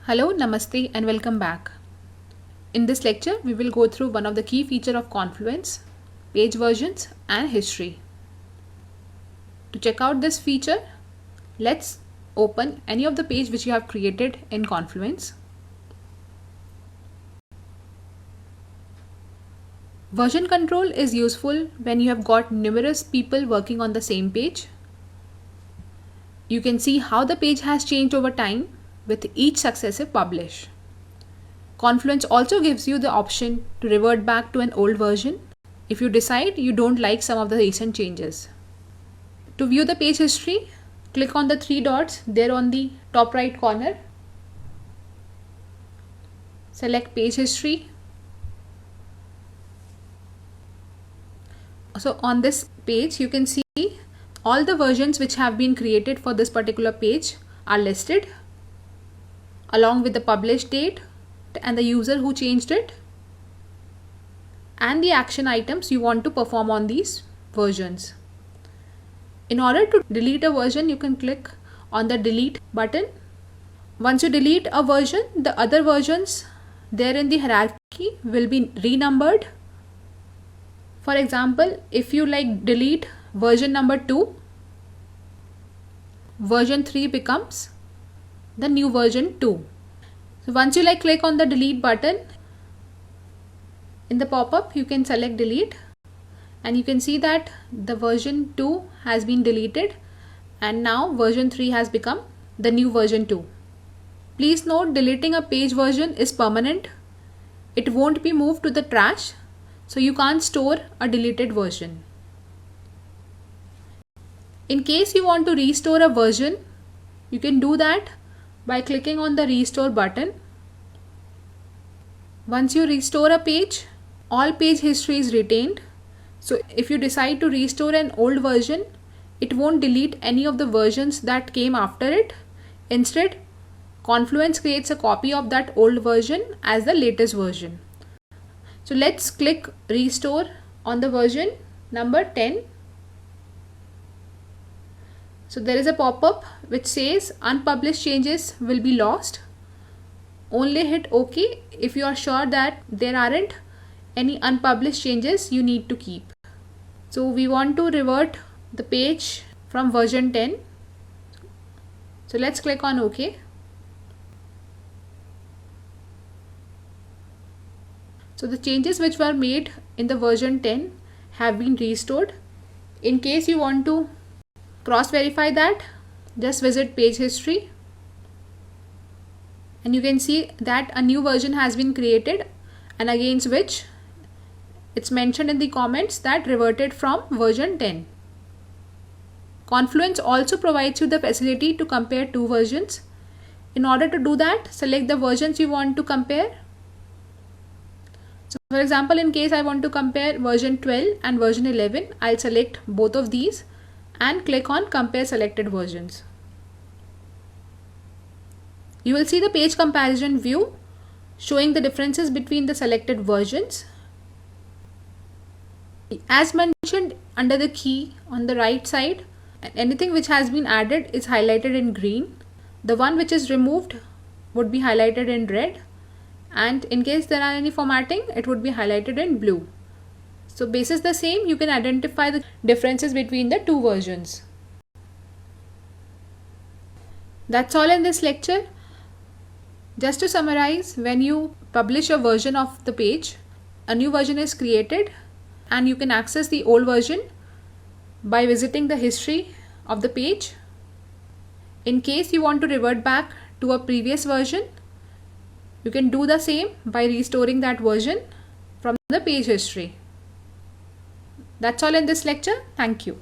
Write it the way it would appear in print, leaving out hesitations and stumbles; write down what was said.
Hello, Namaste and welcome back. In this lecture, we will go through one of the key features of Confluence, page versions and history. To check out this feature, let's open any of the page which you have created in Confluence. Version control is useful when you have got numerous people working on the same page. You can see how the page has changed over time with each successive publish. Confluence also gives you the option to revert back to an old version if you decide you don't like some of the recent changes. To view the page history, click on the three dots there on the top right corner. Select page history. So on this page, you can see all the versions which have been created for this particular page are listed, along with the publish date and the user who changed it and the action items you want to perform on these versions. In order to delete a version, you can click on the delete button. Once you delete a version, the other versions there in the hierarchy will be renumbered. For example, if you delete version number 2, version 3 becomes the new version 2. So once you click on the delete button, in the pop-up you can select delete and you can see that the version 2 has been deleted and now version 3 has become the new version 2. Please note, deleting a page version is permanent. It won't be moved to the trash, so you can't store a deleted version. In case you want to restore a version, you can do that by clicking on the restore button. Once you restore a page, all page history is retained. So if you decide to restore an old version, it won't delete any of the versions that came after it. Instead, Confluence creates a copy of that old version as the latest version. So let's click restore on the version number 10. So there is a pop-up which says unpublished changes will be lost. Only hit OK if you are sure that there aren't any unpublished changes you need to keep. So we want to revert the page from version 10. So let's click on OK. So the changes which were made in the version 10 have been restored. In case you want to cross-verify that, just visit page history and you can see that a new version has been created and against which it's mentioned in the comments that reverted from version 10. Confluence also provides you the facility to compare two versions. In order to do that, select the versions you want to compare. So for example, in case I want to compare version 12 and version 11, I'll select both of these and click on compare selected versions. You will see the page comparison view showing the differences between the selected versions. As mentioned under the key on the right side, anything which has been added is highlighted in green. The one which is removed would be highlighted in red, and in case there are any formatting, it would be highlighted in blue. So basis the same, you can identify the differences between the two versions. That's all in this lecture. Just to summarize, when you publish a version of the page, a new version is created and you can access the old version by visiting the history of the page. In case you want to revert back to a previous version, you can do the same by restoring that version from the page history. That's all in this lecture. Thank you.